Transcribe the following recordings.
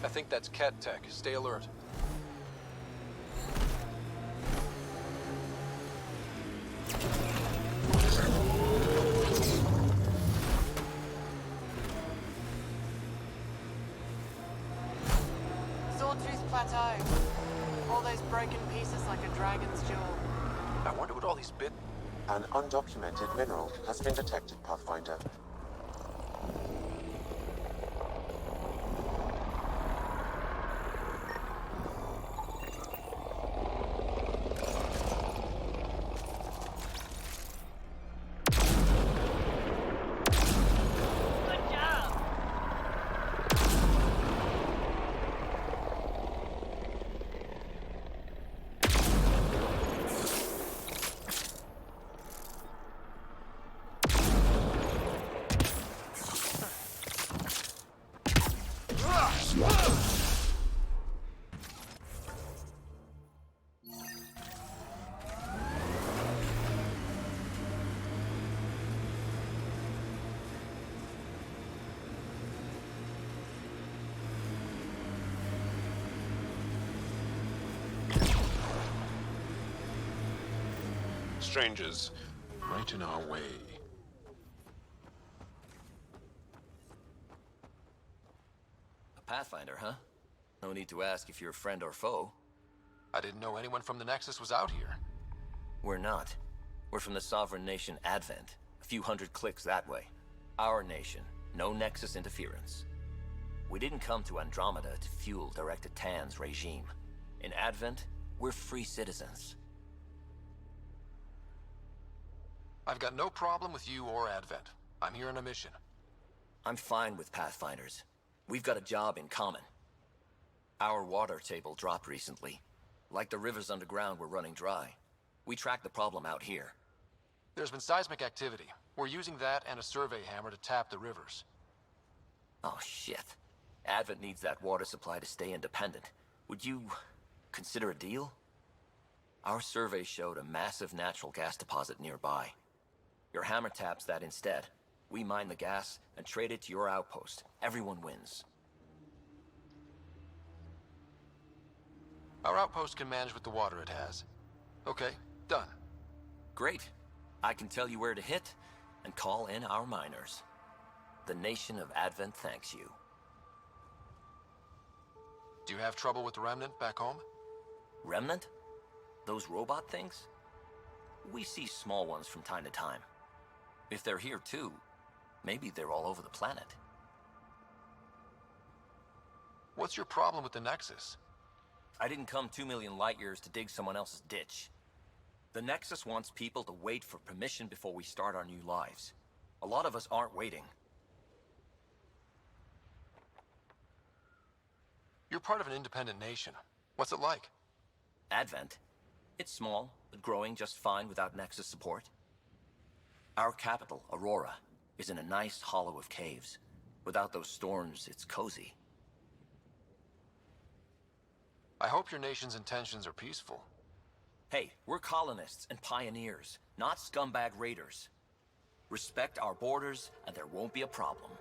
I think that's Cat Tech. Stay alert. Sawtooth Plateau. All those broken pieces like a dragon's jaw. I wonder what all these bits... An undocumented mineral has been detected, Pathfinder. Strangers, right in our way. A Pathfinder, huh? No need to ask if you're a friend or foe. I didn't know anyone from the Nexus was out here. We're not. We're from the sovereign nation Advent. A few hundred clicks that way. Our nation. No Nexus interference. We didn't come to Andromeda to fuel Director Tan's regime. In Advent, we're free citizens. I've got no problem with you or Advent. I'm here on a mission. I'm fine with Pathfinders. We've got a job in common. Our water table dropped recently. Like the rivers underground were running dry. We tracked the problem out here. There's been seismic activity. We're using that and a survey hammer to tap the rivers. Oh shit. Advent needs that water supply to stay independent. Would you consider a deal? Our survey showed a massive natural gas deposit nearby. Your hammer taps that instead. We mine the gas and trade it to your outpost. Everyone wins. Our outpost can manage with the water it has. Okay, done. Great. I can tell you where to hit and call in our miners. The nation of Advent thanks you. Do you have trouble with the Remnant back home? Remnant? Those robot things? We see small ones from time to time. If they're here too, maybe they're all over the planet. What's your problem with the Nexus? I didn't come 2 million light years to dig someone else's ditch. The Nexus wants people to wait for permission before we start our new lives. A lot of us aren't waiting. You're part of an independent nation. What's it like? Advent? It's small, but growing just fine without Nexus support. Our capital, Aurora, is in a nice hollow of caves. Without those storms, it's cozy. I hope your nation's intentions are peaceful. Hey, we're colonists and pioneers, not scumbag raiders. Respect our borders, and there won't be a problem.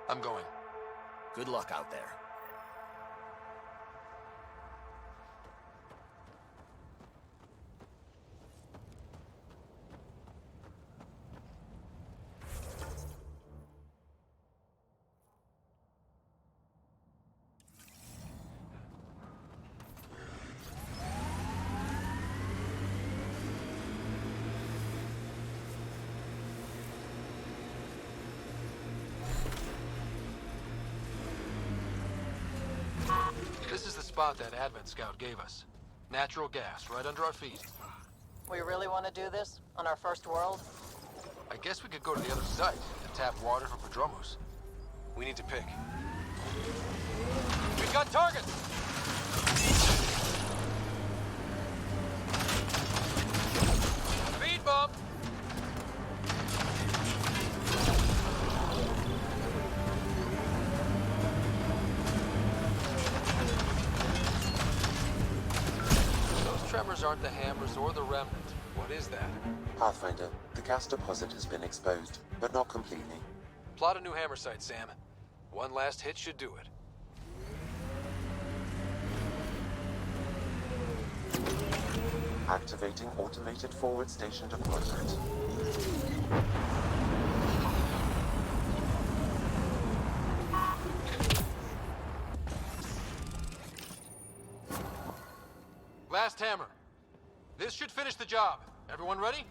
I'm going. Good luck out there. This is the spot that Advent Scout gave us. Natural gas, right under our feet. We really want to do this? On our first world? I guess we could go to the other site and tap water for Prodromos. We need to pick. We've got targets! Speed bump! Those tremors aren't the hammers or the remnant. What is that? Pathfinder, the gas deposit has been exposed. but not completely. Plot a new hammer site, Sam. One last hit should do it. Activating automated forward station deployment. Last hammer. This should finish the job. Everyone ready?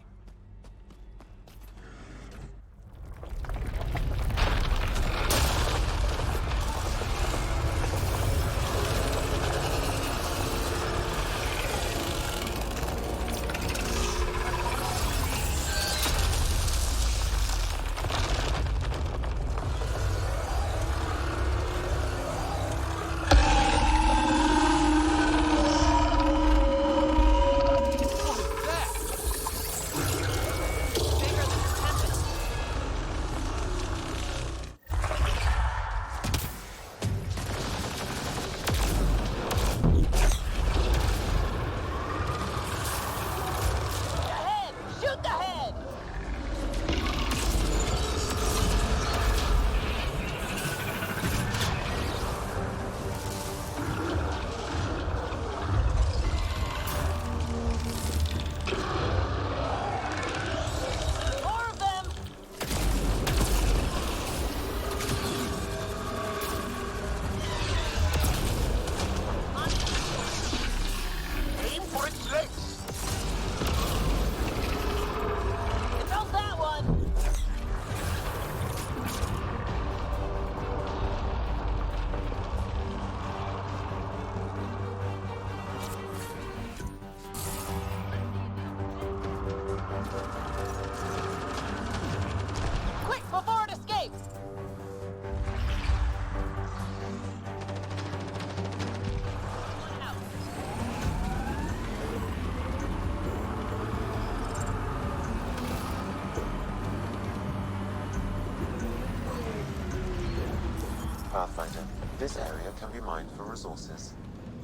Pathfinder, this area can be mined for resources.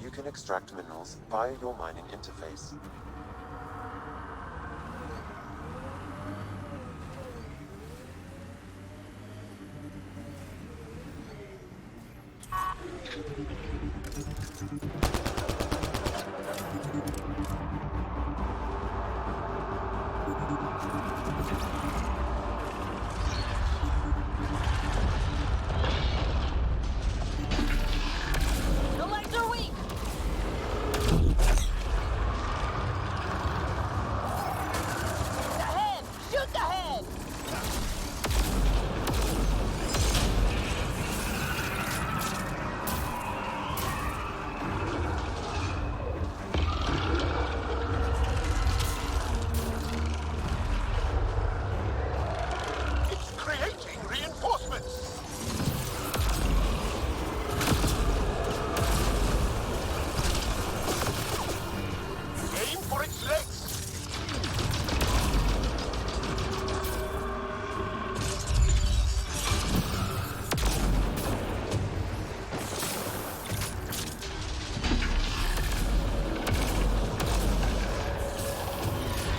You can extract minerals via your mining interface. The legs are weak! The head! Shoot the head! It's creating reinforcements! Aim for its legs!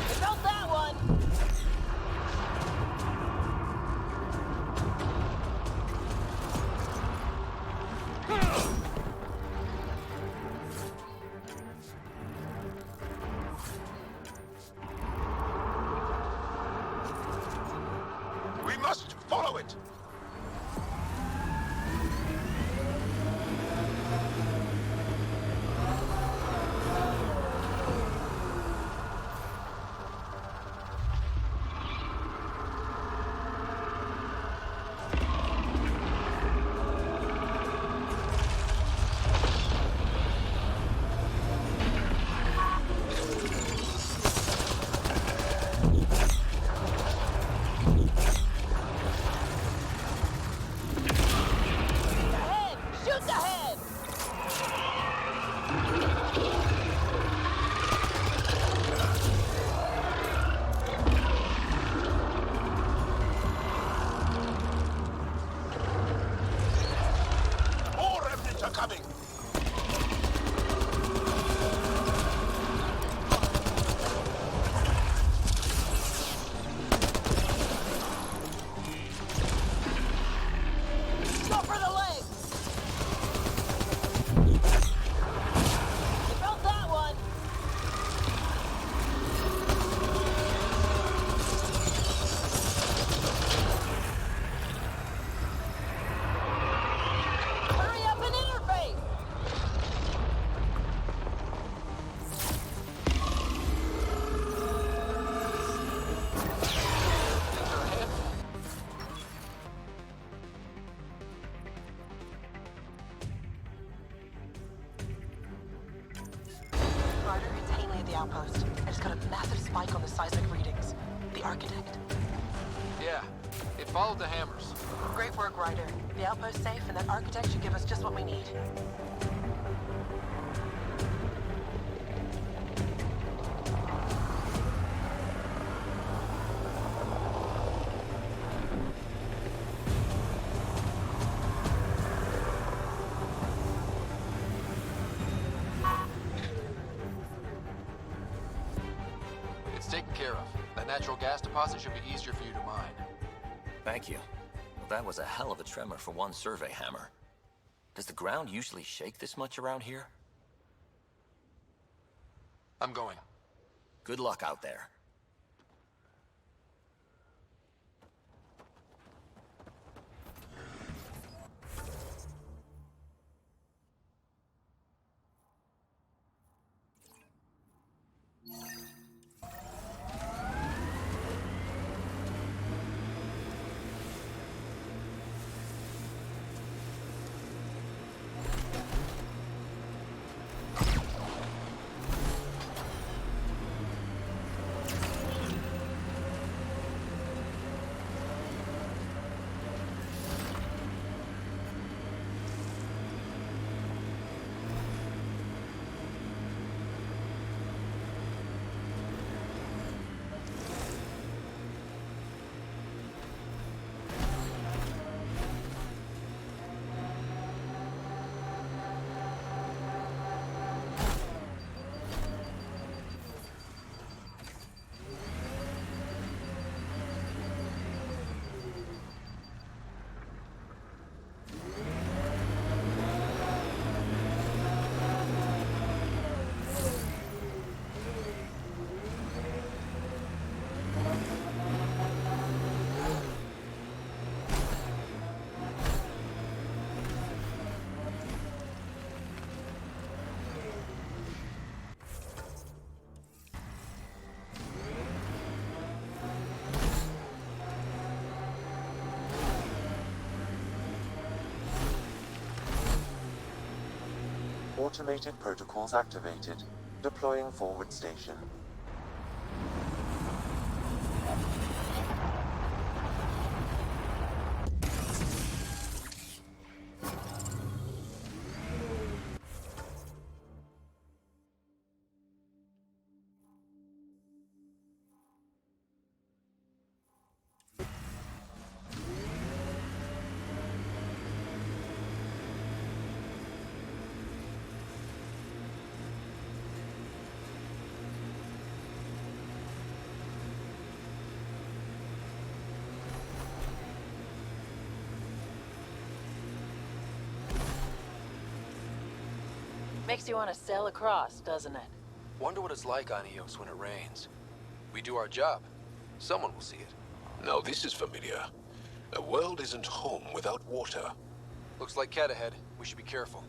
I felt that one! We must follow it! The head! Shoot the head! More remnants are coming! architect? Yeah, it followed the hammers. Great work, Ryder. The outpost's safe, and that architect should give us just what we need. It's taken care of. That natural gas deposit should be easier for you to mine. Thank you. Well, that was a hell of a tremor for one survey hammer. Does the ground usually shake this much around here? I'm going. Good luck out there. Automated protocols activated. Deploying forward station. Makes you want to sail across, doesn't it? Wonder what it's like on Eos when it rains. We do our job. Someone will see it. Now this is familiar. A world isn't home without water. Looks like cat ahead. We should be careful.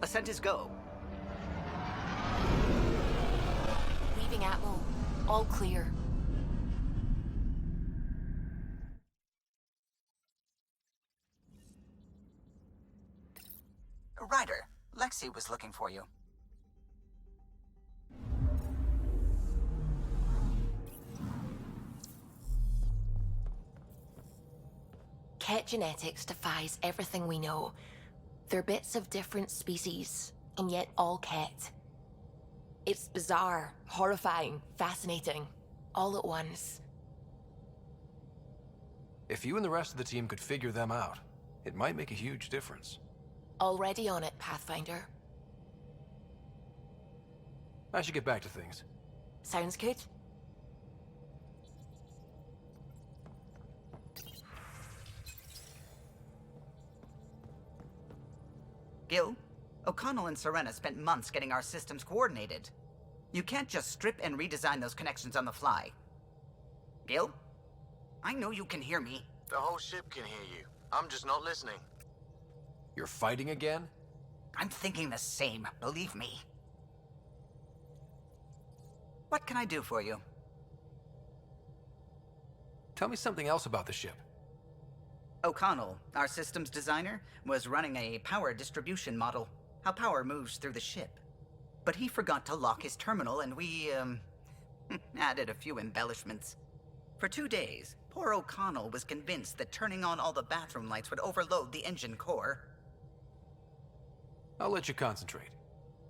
Ascent is go. Leaving Atmo. All clear. Ryder, Lexi was looking for you. Ket genetics defies everything we know. They're bits of different species, and yet all Ket. It's bizarre, horrifying, fascinating, all at once. If you and the rest of the team could figure them out, it might make a huge difference. Already on it, Pathfinder. I should get back to things. Sounds good. Gil, O'Connell and Serena spent months getting our systems coordinated. You can't just strip and redesign those connections on the fly. Gil? I know you can hear me. The whole ship can hear you. I'm just not listening. You're fighting again? I'm thinking the same, believe me. What can I do for you? Tell me something else about the ship. O'Connell, our systems designer, was running a power distribution model, how power moves through the ship. But he forgot to lock his terminal and we, added a few embellishments. For 2 days, poor O'Connell was convinced that turning on all the bathroom lights would overload the engine core. I'll let you concentrate.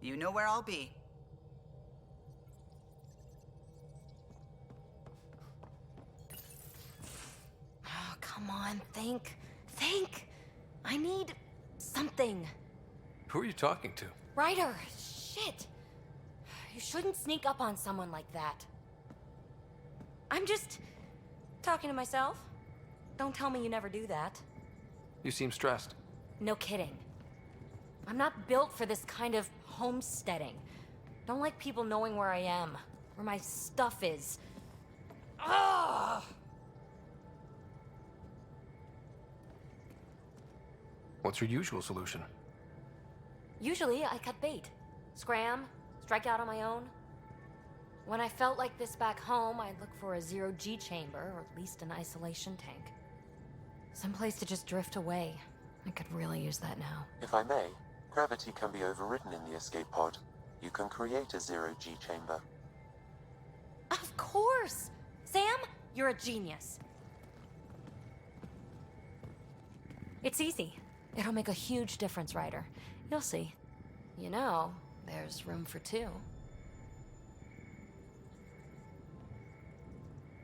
You know where I'll be. Oh, come on, think. Think! I need something. Who are you talking to? Ryder, shit. You shouldn't sneak up on someone like that. I'm just talking to myself. Don't tell me you never do that. You seem stressed. No kidding. I'm not built for this kind of homesteading. Don't like people knowing where I am, where my stuff is. Ugh! What's your usual solution? Usually, I cut bait. Scram, strike out on my own. When I felt like this back home, I'd look for a zero-G chamber, or at least an isolation tank. Someplace to just drift away. I could really use that now. If I may, gravity can be overridden in the escape pod. You can create a zero-G chamber. Of course! Sam, you're a genius. It's easy. It'll make a huge difference, Ryder. You'll see. You know, there's room for two.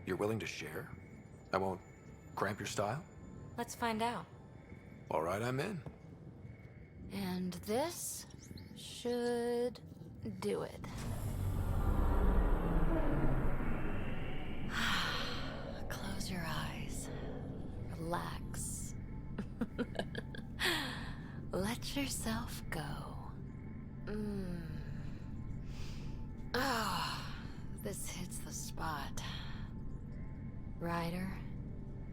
You're willing to share? I won't cramp your style? Let's find out. All right, I'm in. And this should do it. Close your eyes. Relax. Let yourself go. Oh, this hits the spot. Ryder,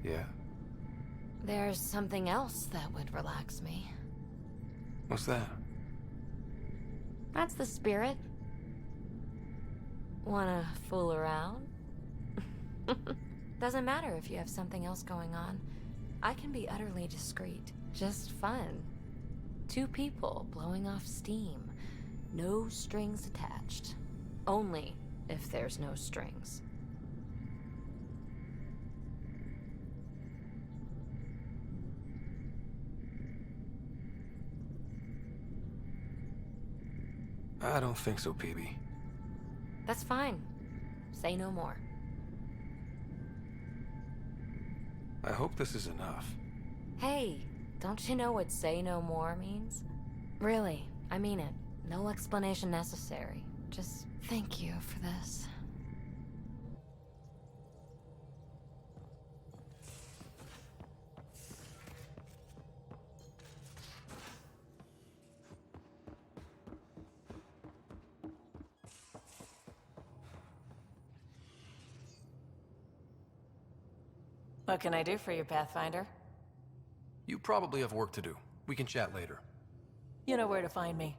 Yeah? there's something else that would relax me. What's that? That's the spirit. Wanna fool around? Doesn't matter if you have something else going on. I can be utterly discreet. Just fun. Two people blowing off steam. No strings attached. Only if there's no strings. I don't think so, PB. That's fine. Say no more. I hope this is enough. Hey, don't you know what say no more means? Really, I mean it. No explanation necessary. Just thank you for this. What can I do for you, Pathfinder? You probably have work to do. We can chat later. You know where to find me.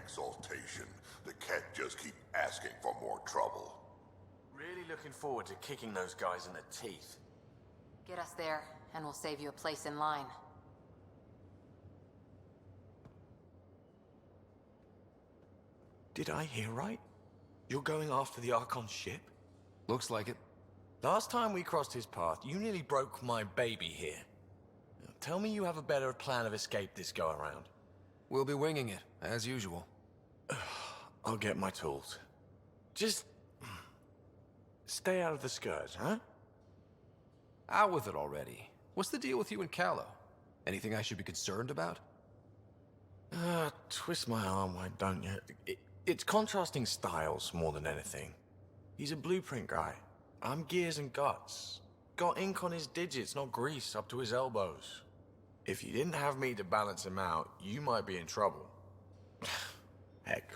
exaltation. The Ket just keep asking for more trouble. Really looking forward to kicking those guys in the teeth. Get us there, and we'll save you a place in line. Did I hear right? You're going after the Archon's ship? Looks like it. Last time we crossed his path, you nearly broke my baby here. Now, tell me you have a better plan of escape this go-around. We'll be winging it, as usual. I'll get my tools. Just... stay out of the skirts, huh? Out with it already. What's the deal with you and Callow? Anything I should be concerned about? Twist my arm, why don't you? It's contrasting styles more than anything. He's a blueprint guy. I'm gears and guts. Got ink on his digits, not grease up to his elbows. If you didn't have me to balance him out, you might be in trouble. Heck,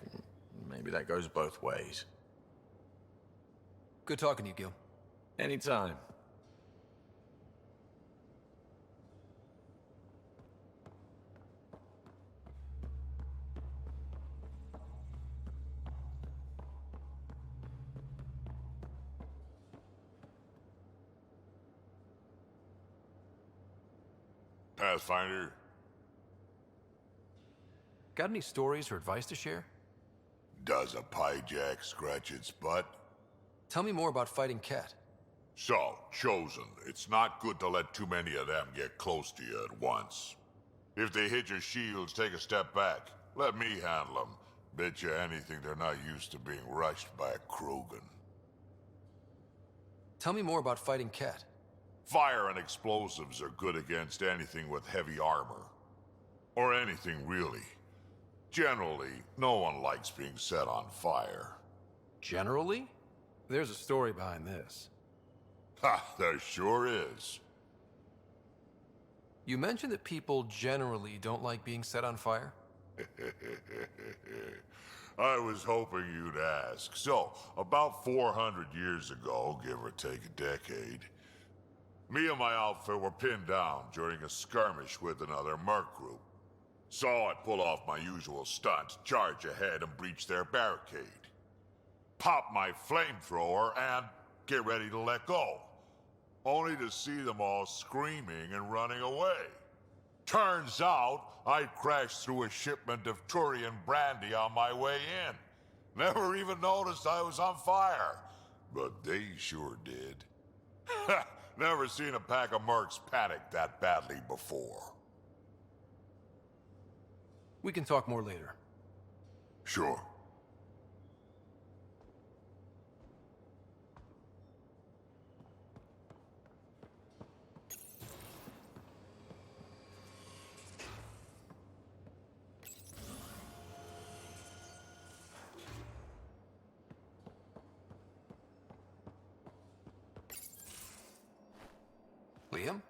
maybe that goes both ways. Good talking to you, Gil. Anytime. Pathfinder? Got any stories or advice to share? Does a pyjak scratch its butt? Tell me more about fighting Ket. So, Chosen, it's not good to let too many of them get close to you at once. If they hit your shields, take a step back. Let me handle them. Bet you anything they're not used to being rushed by a Kraken. Tell me more about fighting Ket. Fire and explosives are good against anything with heavy armor. Or anything, really. Generally, no one likes being set on fire. Generally? There's a story behind this. Ha, there sure is. You mentioned that people generally don't like being set on fire? I was hoping you'd ask. So, about 400 years ago, give or take a decade, me and my outfit were pinned down during a skirmish with another merc group. So I pull off my usual stunt, charge ahead and breach their barricade. Pop my flamethrower and get ready to let go. Only to see them all screaming and running away. Turns out, I'd crashed through a shipment of Turian brandy on my way in. Never even noticed I was on fire. But they sure did. Never seen a pack of mercs panic that badly before. We can talk more later. Sure. Liam?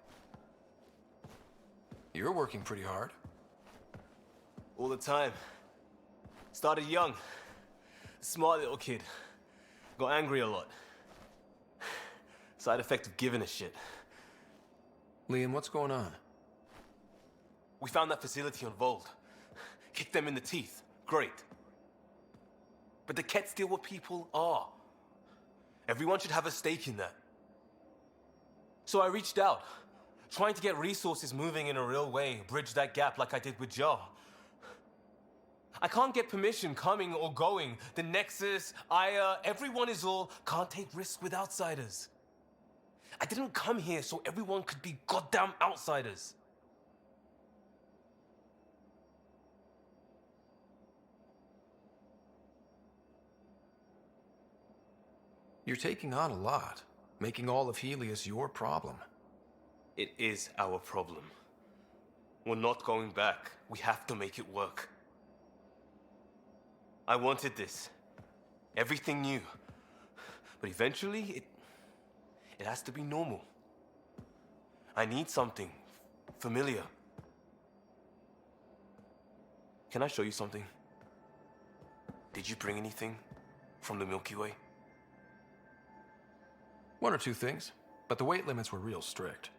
You're working pretty hard. All the time. Started young. Smart little kid. Got angry a lot. Side effect of giving a shit. Liam, what's going on? We found that facility on Vold. Kicked them in the teeth. Great. But the Ket still what people are. Everyone should have a stake in that. So I reached out, trying to get resources moving in a real way, bridge that gap like I did with Jar. I can't get permission coming or going. The Nexus, Aya, everyone is all can't take risks with outsiders. I didn't come here so everyone could be goddamn outsiders. You're taking on a lot, making all of Helios your problem. It is our problem. We're not going back. We have to make it work. I wanted this. Everything new. But eventually, it has to be normal. I need something familiar. Can I show you something? Did you bring anything from the Milky Way? One or two things, but the weight limits were real strict.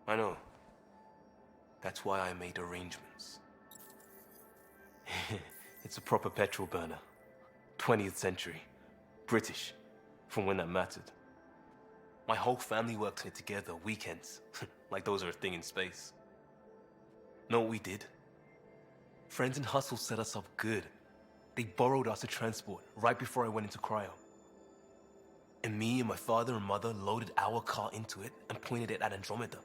I know. That's why I made arrangements. It's a proper petrol burner. 20th century. British. From when that mattered. My whole family worked on it together, weekends. Like those are a thing in space. Know what we did? Friends in Hustle set us up good. They borrowed us to transport right before I went into cryo. And me and my father and mother loaded our car into it and pointed it at Andromeda.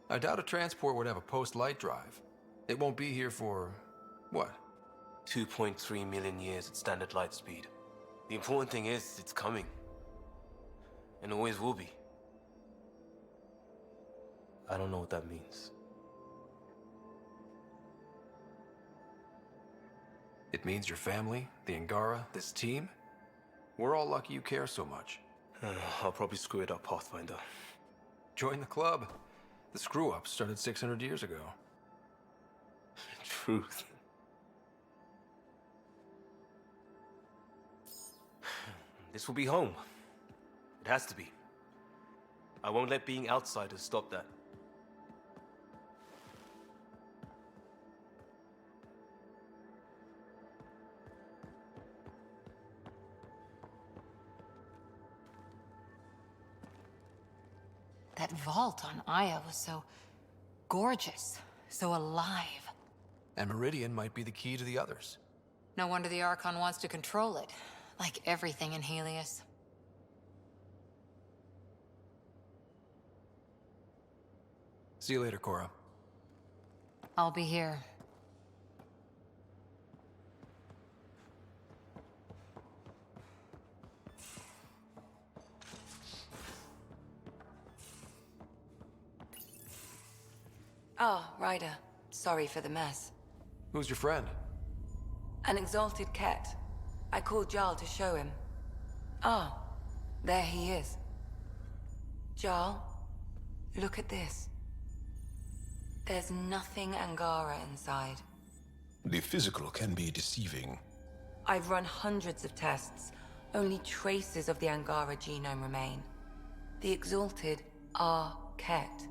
I doubt a transport would have a post-light drive. It won't be here for... what? 2.3 million years at standard light speed. The important thing is, it's coming. And always will be. I don't know what that means. It means your family, the Angara, this team. We're all lucky you care so much. I'll probably screw it up, Pathfinder. Join the club. The screw-up started 600 years ago. Truth. This will be home. It has to be. I won't let being outsiders stop that. That vault on Aya was so gorgeous, so alive. And Meridian might be the key to the others. No wonder the Archon wants to control it, like everything in Helios. See you later, Cora. I'll be here. Oh, Ryder. Sorry for the mess. Who's your friend? An exalted cat. I called Jarl to show him. Oh, there he is. Jarl, look at this. There's nothing Angara inside. The physical can be deceiving. I've run hundreds of tests. Only traces of the Angara genome remain. The exalted are Ket.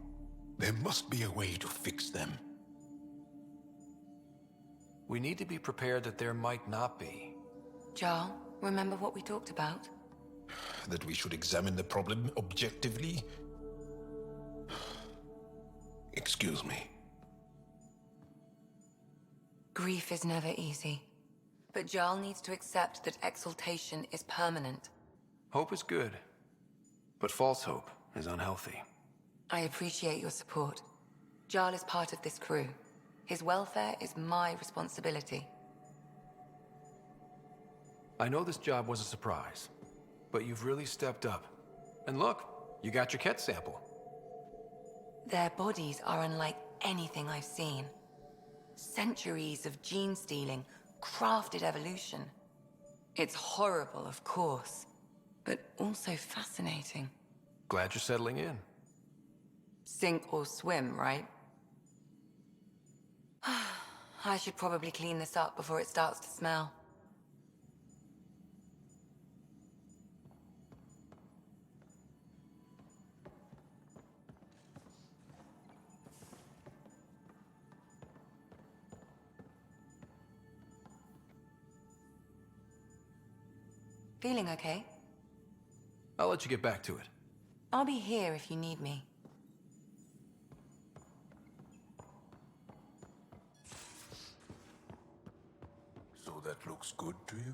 There must be a way to fix them. We need to be prepared that there might not be. Jarl, remember what we talked about? That we should examine the problem objectively? Excuse me. Grief is never easy. But Jarl needs to accept that exaltation is permanent. Hope is good, but false hope is unhealthy. I appreciate your support. Jarl is part of this crew. His welfare is my responsibility. I know this job was a surprise, but you've really stepped up. And look, you got your Ket sample. Their bodies are unlike anything I've seen. Centuries of gene stealing, crafted evolution. It's horrible, of course, but also fascinating. Glad you're settling in. Sink or swim, right? I should probably clean this up before it starts to smell. Feeling okay? I'll let you get back to it. I'll be here if you need me. So that looks good to you?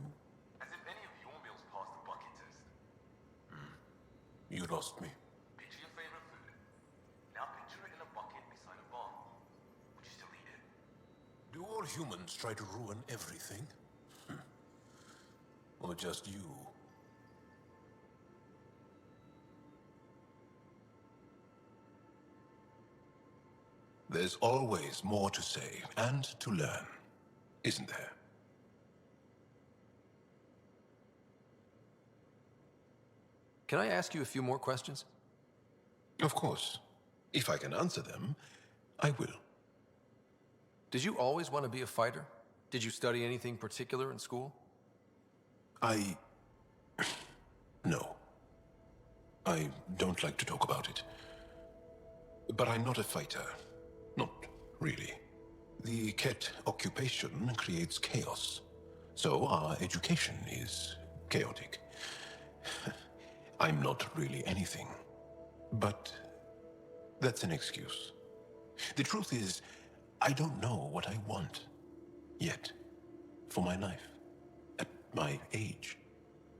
As if any of your meals passed the bucket test. You lost me. Picture your favorite food. Now picture it in a bucket beside a bomb. Would you still eat it? Do all humans try to ruin everything? Or just you? There's always more to say and to learn, isn't there? Can I ask you a few more questions? Of course. If I can answer them, I will. Did you always want to be a fighter? Did you study anything particular in school? No. I don't like to talk about it. But I'm not a fighter. Not really. The Ket occupation creates chaos, so our education is chaotic. I'm not really anything, but that's an excuse. The truth is, I don't know what I want yet for my life. At my age,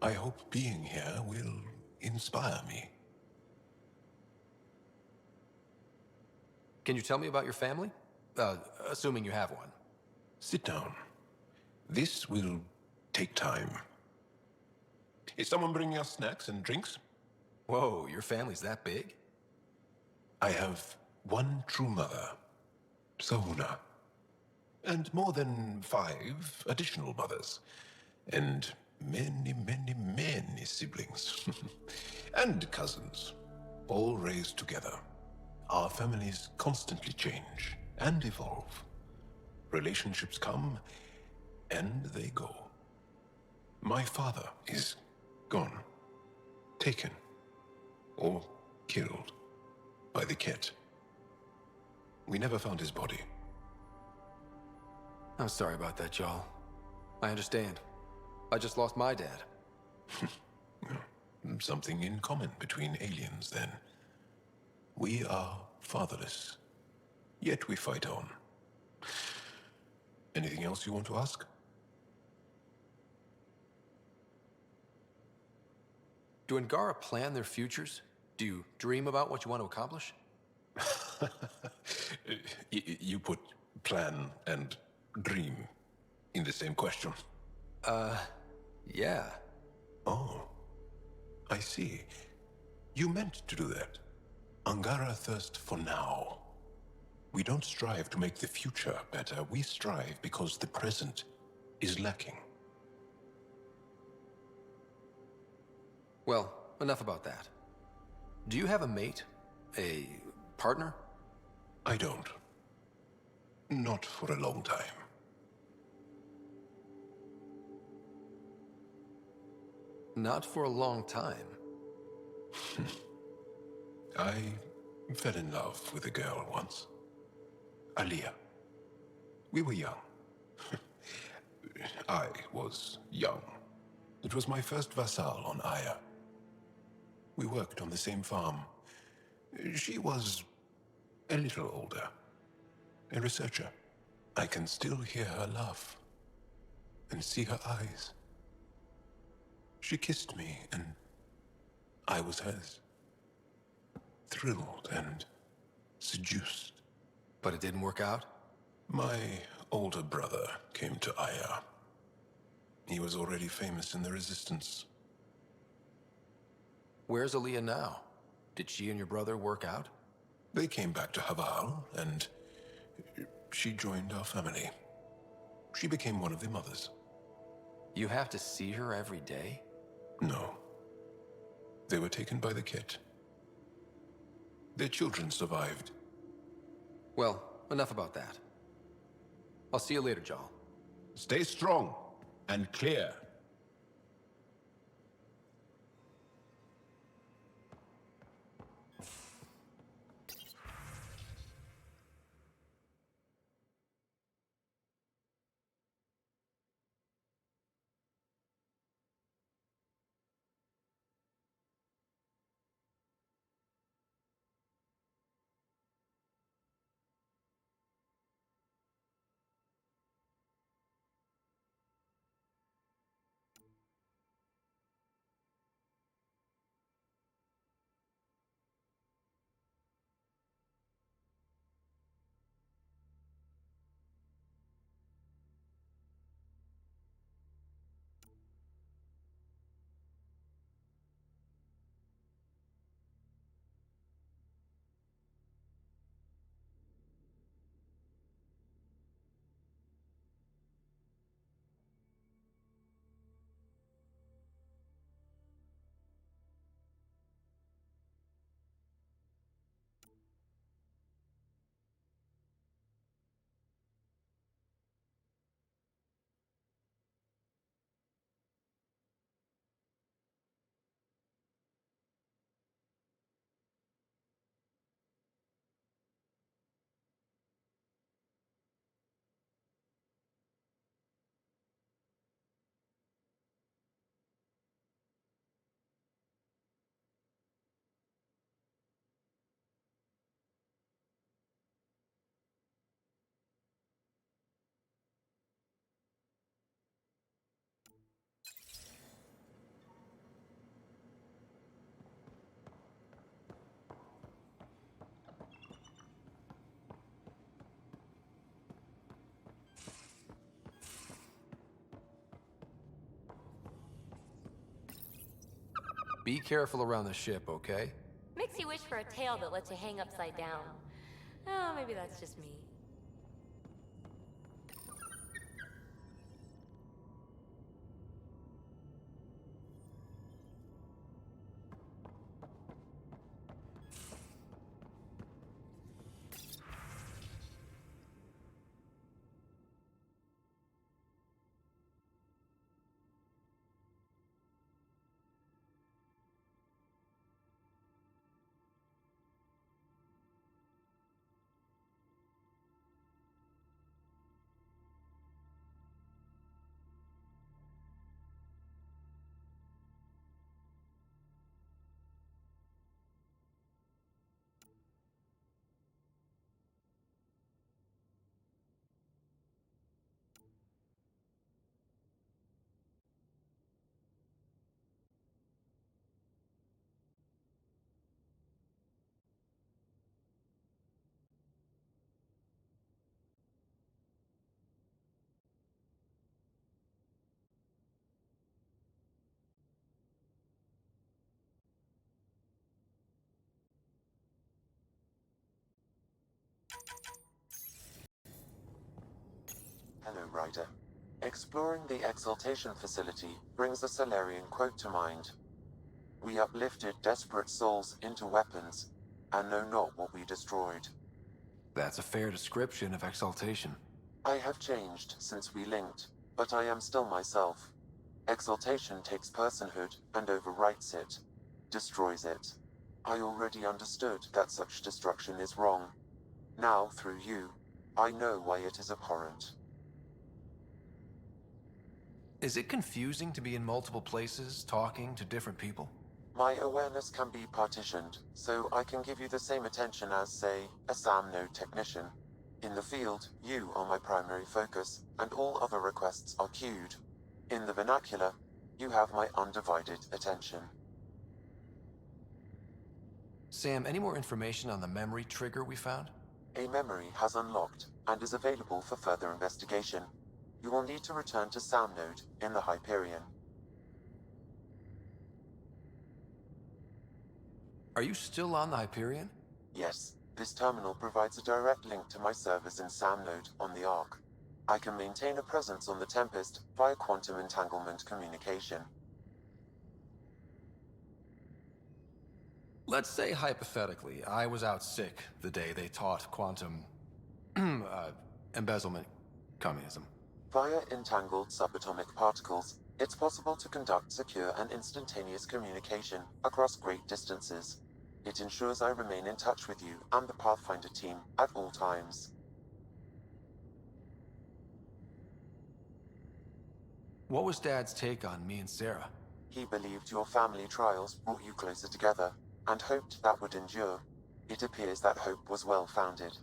I hope being here will inspire me. Can you tell me about your family? Assuming you have one. Sit down. This will take time. Is someone bringing us snacks and drinks? Whoa, your family's that big? I have one true mother, Sahuna, and more than 5 additional mothers, and many, many, many siblings, and cousins, all raised together. Our families constantly change and evolve. Relationships come and they go. My father is gone, taken, or killed by the Ket. We never found his body. I'm sorry about that, Jarl. I understand. I just lost my dad. Something in common between aliens, then. We are fatherless, yet we fight on. Anything else you want to ask? Do Angara plan their futures? Do you dream about what you want to accomplish? You put plan and dream in the same question. Yeah. Oh, I see. You meant to do that. Angara thirst for now. We don't strive to make the future better. We strive because the present is lacking. Well, enough about that. Do you have a mate? A partner? I don't. Not for a long time. Not for a long time. I fell in love with a girl once. Aliyah. We were young. I was young. It was my first vassal on Aya. We worked on the same farm. She was a little older. A researcher. I can still hear her laugh and see her eyes. She kissed me and I was hers. Thrilled and seduced. But it didn't work out? My older brother came to Aya. He was already famous in the Resistance. Where's Aliyah now? Did she and your brother work out? They came back to Haval, and she joined our family. She became one of the mothers. You have to see her every day? No. They were taken by the Ket. Their children survived. Well, enough about that. I'll see you later, Jarl. Stay strong and clear. Be careful around the ship, okay? Makes you wish for a tail that lets you hang upside down. Oh, maybe that's just me. Hello, Ryder. Exploring the Exaltation facility brings a Solarian quote to mind. We uplifted desperate souls into weapons, and know not what we destroyed. That's a fair description of Exaltation. I have changed since we linked, but I am still myself. Exaltation takes personhood and overwrites it, destroys it. I already understood that such destruction is wrong. Now, through you, I know why it is abhorrent. Is it confusing to be in multiple places, talking to different people? My awareness can be partitioned, so I can give you the same attention as, say, a SAM node technician. In the field, you are my primary focus, and all other requests are queued. In the vernacular, you have my undivided attention. Sam, any more information on the memory trigger we found? A memory has unlocked, and is available for further investigation. You will need to return to SAM node in the Hyperion. Are you still on the Hyperion? Yes, this terminal provides a direct link to my servers in SAM node on the Ark. I can maintain a presence on the Tempest via quantum entanglement communication. Let's say hypothetically, I was out sick the day they taught quantum embezzlement communism. Via entangled subatomic particles, it's possible to conduct secure and instantaneous communication across great distances. It ensures I remain in touch with you and the Pathfinder team at all times. What was Dad's take on me and Sarah? He believed your family trials brought you closer together, and hoped that would endure. It appears that hope was well-founded.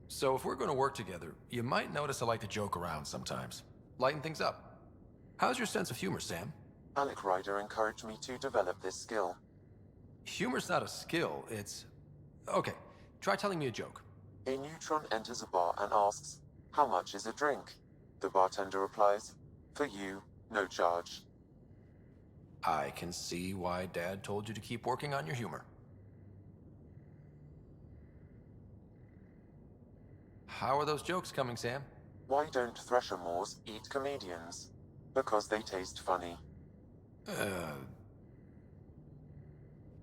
So if we're going to work together, you might notice I like to joke around sometimes. Lighten things up. How's your sense of humor, Sam? Alec Ryder encouraged me to develop this skill. Humor's not a skill, it's... Okay, try telling me a joke. A neutron enters a bar and asks, "How much is a drink?" The bartender replies, "For you, no charge." I can see why Dad told you to keep working on your humor. How are those jokes coming, Sam? Why don't Thresher Moors eat comedians? Because they taste funny.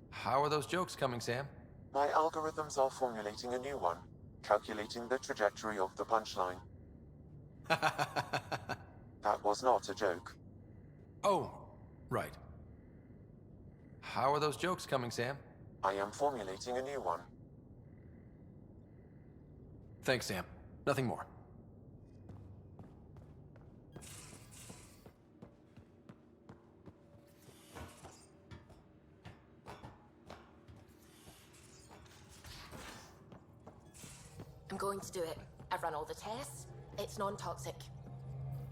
How are those jokes coming, Sam? My algorithms are formulating a new one, calculating the trajectory of the punchline. That was not a joke. Oh, right. How are those jokes coming, Sam? I am formulating a new one. Thanks, Sam. Nothing more. I'm going to do it. I've run all the tests. It's non-toxic.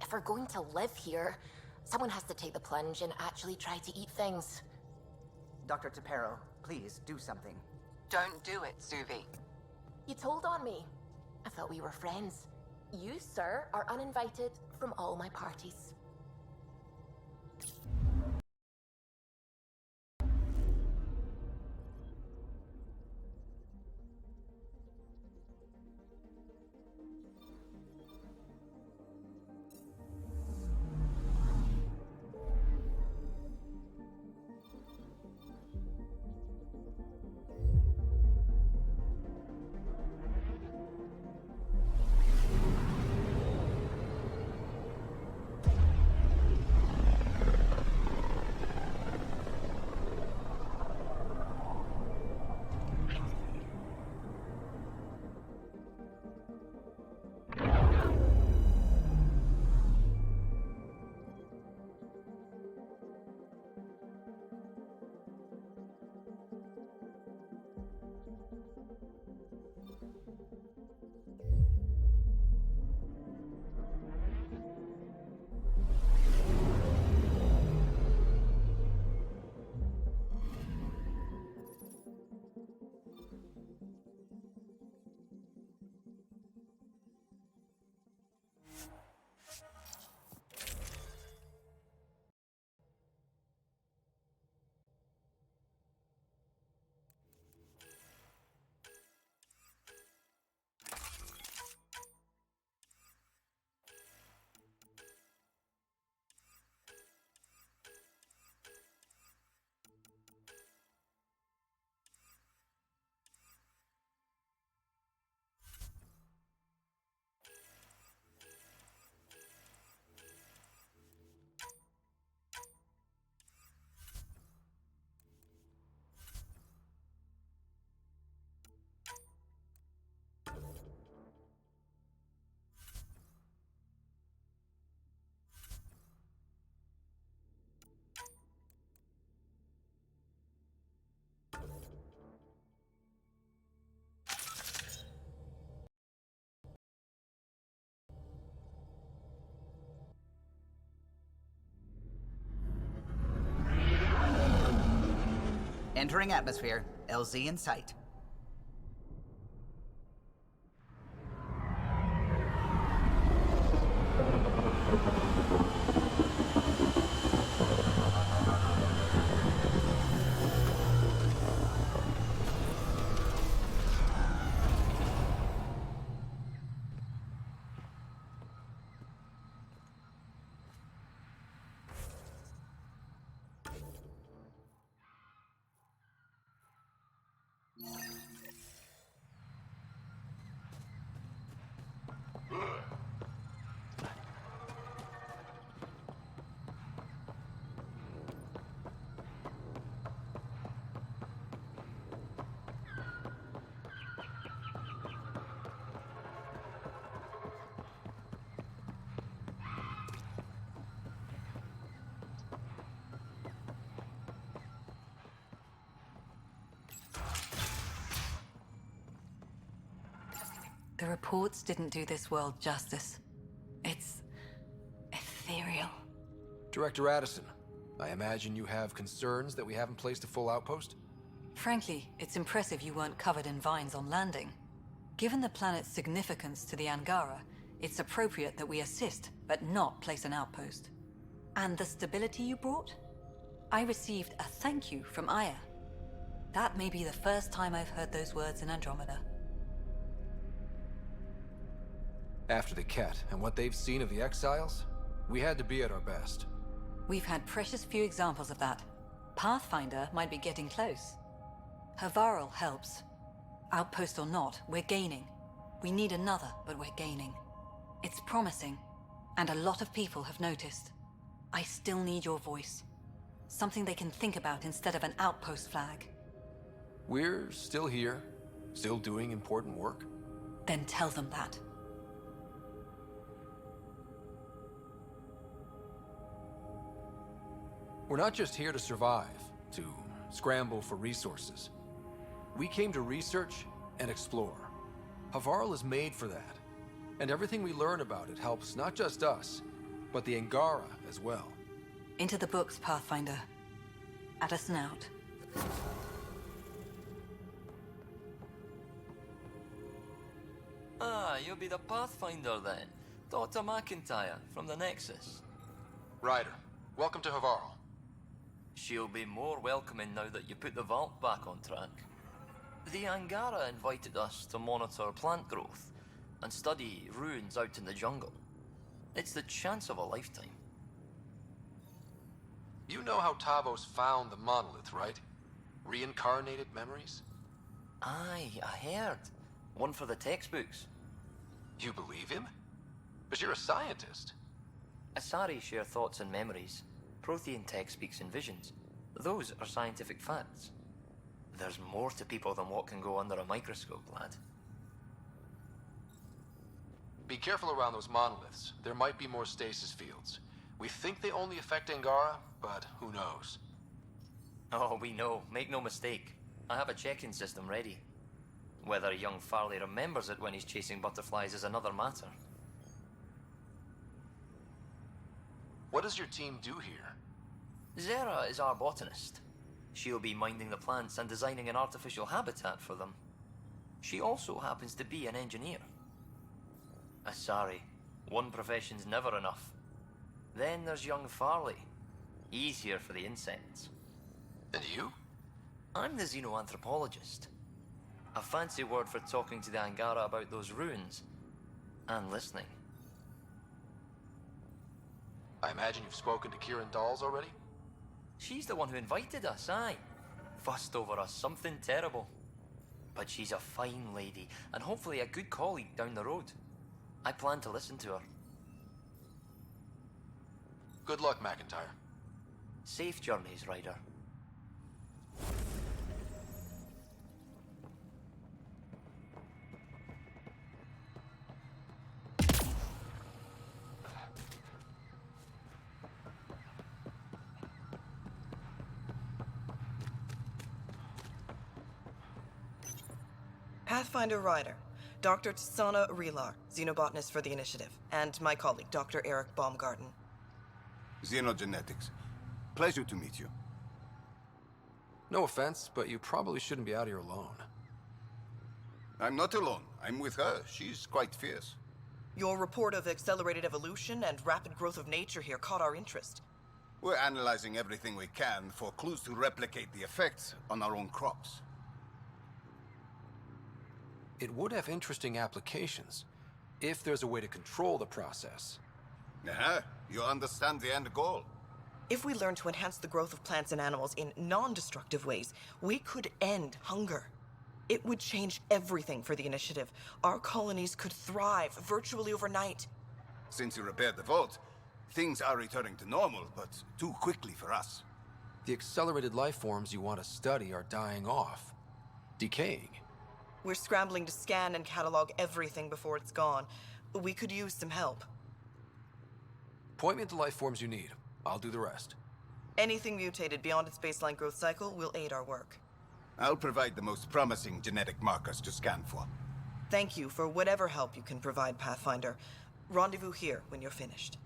If we're going to live here, someone has to take the plunge and actually try to eat things. Dr. Tapero, please do something. Don't do it, Suvi. You told on me. I thought we were friends. You, sir, are uninvited from all my parties. Entering atmosphere. LZ in sight. The reports didn't do this world justice. It's ethereal. Director Addison, I imagine you have concerns that we haven't placed a full outpost? Frankly, it's impressive you weren't covered in vines on landing. Given the planet's significance to the Angara, it's appropriate that we assist, but not place an outpost. And the stability you brought? I received a thank you from Aya. That may be the first time I've heard those words in Andromeda. After the Ket and what they've seen of the Exiles, we had to be at our best. We've had precious few examples of that. Pathfinder might be getting close. Havarl helps. Outpost or not, we're gaining. We need another, but we're gaining. It's promising, and a lot of people have noticed. I still need your voice. Something they can think about instead of an outpost flag. We're still here, still doing important work. Then tell them that. We're not just here to survive, to scramble for resources. We came to research and explore. Havarl is made for that. And everything we learn about it helps not just us, but the Angara as well. Into the books, Pathfinder. Addison out. you'll be the Pathfinder then. Dr. McIntyre from the Nexus. Ryder, welcome to Havarl. She'll be more welcoming now that you put the vault back on track. The Angara invited us to monitor plant growth and study ruins out in the jungle. It's the chance of a lifetime. You know how Tavos found the monolith, right? Reincarnated memories? Aye, I heard. One for the textbooks. You believe him? But you're a scientist. Asari share thoughts and memories. Prothean tech speaks in visions. Those are scientific facts. There's more to people than what can go under a microscope, lad. Be careful around those monoliths. There might be more stasis fields. We think they only affect Angara, but who knows? Oh, we know. Make no mistake. I have a check-in system ready. Whether young Farley remembers it when he's chasing butterflies is another matter. What does your team do here? Zera is our botanist. She'll be minding the plants and designing an artificial habitat for them. She also happens to be an engineer. Asari, one profession's never enough. Then there's young Farley. He's here for the insects. And you? I'm the xenoanthropologist. A fancy word for talking to the Angara about those ruins. And listening. I imagine you've spoken to Kieran Dawes already? She's the one who invited us, aye. Fussed over us something terrible. But she's a fine lady, and hopefully a good colleague down the road. I plan to listen to her. Good luck, McIntyre. Safe journeys, Ryder. Pathfinder Ryder, Dr. Tsana Relar, xenobotanist for the Initiative, and my colleague, Dr. Eric Baumgarten. Xenogenetics. Pleasure to meet you. No offense, but you probably shouldn't be out here alone. I'm not alone. I'm with her. She's quite fierce. Your report of accelerated evolution and rapid growth of nature here caught our interest. We're analyzing everything we can for clues to replicate the effects on our own crops. It would have interesting applications, if there's a way to control the process. You understand the end goal. If we learn to enhance the growth of plants and animals in non-destructive ways, we could end hunger. It would change everything for the Initiative. Our colonies could thrive virtually overnight. Since you repaired the vault, things are returning to normal, but too quickly for us. The accelerated life forms you want to study are dying off, decaying. We're scrambling to scan and catalog everything before it's gone. We could use some help. Point me to life forms you need. I'll do the rest. Anything mutated beyond its baseline growth cycle will aid our work. I'll provide the most promising genetic markers to scan for. Thank you for whatever help you can provide, Pathfinder. Rendezvous here when you're finished.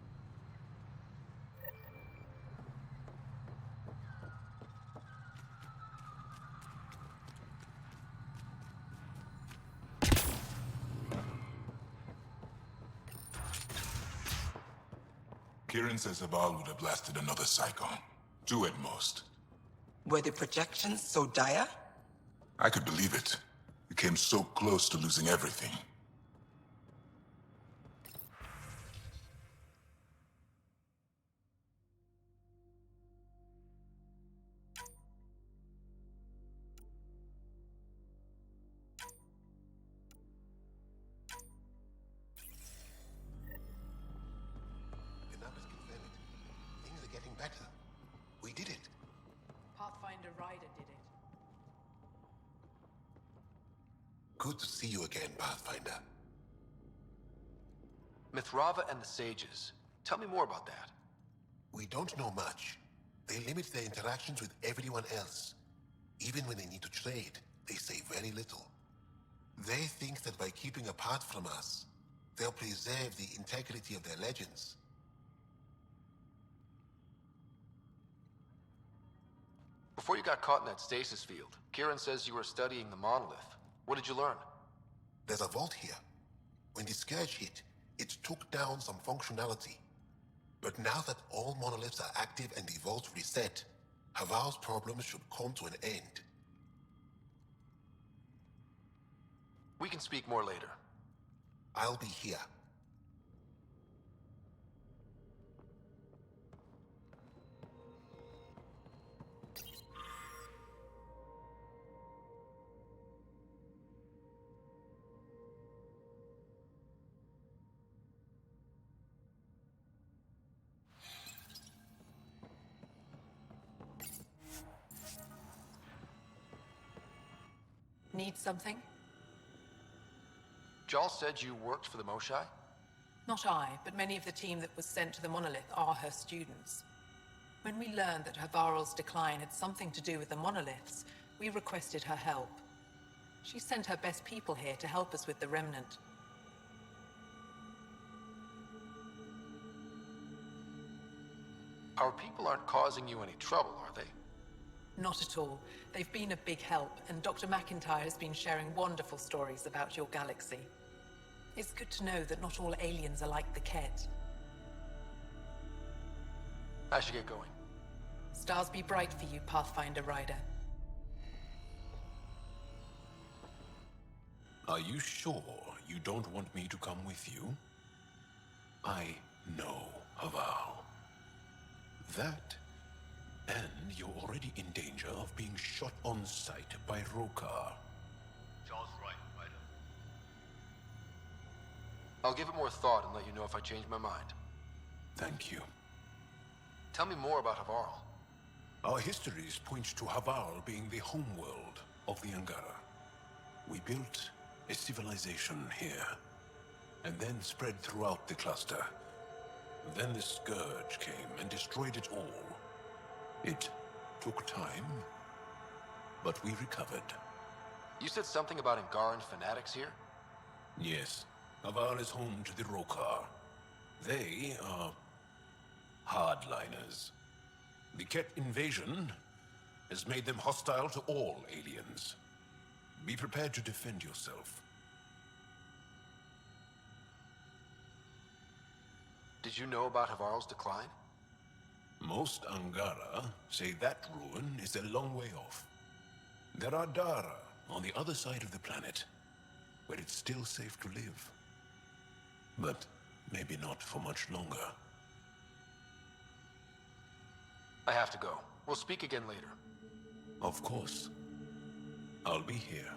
Kieran says Aval would have lasted another cycle. 2 at most. Were the projections so dire? I could believe it. We came so close to losing everything. Better. We did it. Pathfinder Ryder did it. Good to see you again, Pathfinder. Mithrava and the Sages. Tell me more about that. We don't know much. They limit their interactions with everyone else. Even when they need to trade, they say very little. They think that by keeping apart from us, they'll preserve the integrity of their legends. Before you got caught in that stasis field, Kieran says you were studying the monolith. What did you learn? There's a vault here. When the scourge hit, it took down some functionality. But now that all monoliths are active and the vaults reset, Haval's problems should come to an end. We can speak more later. I'll be here. Need something? Jal said you worked for the Moshai? Not I, but many of the team that was sent to the monolith are her students. When we learned that Havarl's decline had something to do with the monoliths, we requested her help. She sent her best people here to help us with the remnant. Our people aren't causing you any trouble, are they? Not at all. They've been a big help, and Dr. McIntyre has been sharing wonderful stories about your galaxy. It's good to know that not all aliens are like the Ket. I should get going. Stars be bright for you, Pathfinder Rider. Are you sure you don't want me to come with you? I know Haval. That, and you're already in danger of being shot on sight by Rokar. Charles right, Ryder. I'll give it more thought and let you know if I change my mind. Thank you. Tell me more about Havarl. Our histories point to Haval being the homeworld of the Angara. We built a civilization here, and then spread throughout the cluster. Then the Scourge came and destroyed it all. It took time, but we recovered. You said something about Angaran fanatics here? Yes, Haval is home to the Rokar. They are hardliners. The Ket invasion has made them hostile to all aliens. Be prepared to defend yourself. Did you know about Havarl's decline? Most Angara say that ruin is a long way off. There are Dara on the other side of the planet, where it's still safe to live. But maybe not for much longer. I have to go. We'll speak again later. Of course. I'll be here.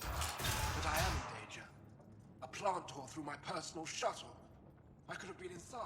But I am in danger. A plant tore through my personal shuttle. I could have been inside.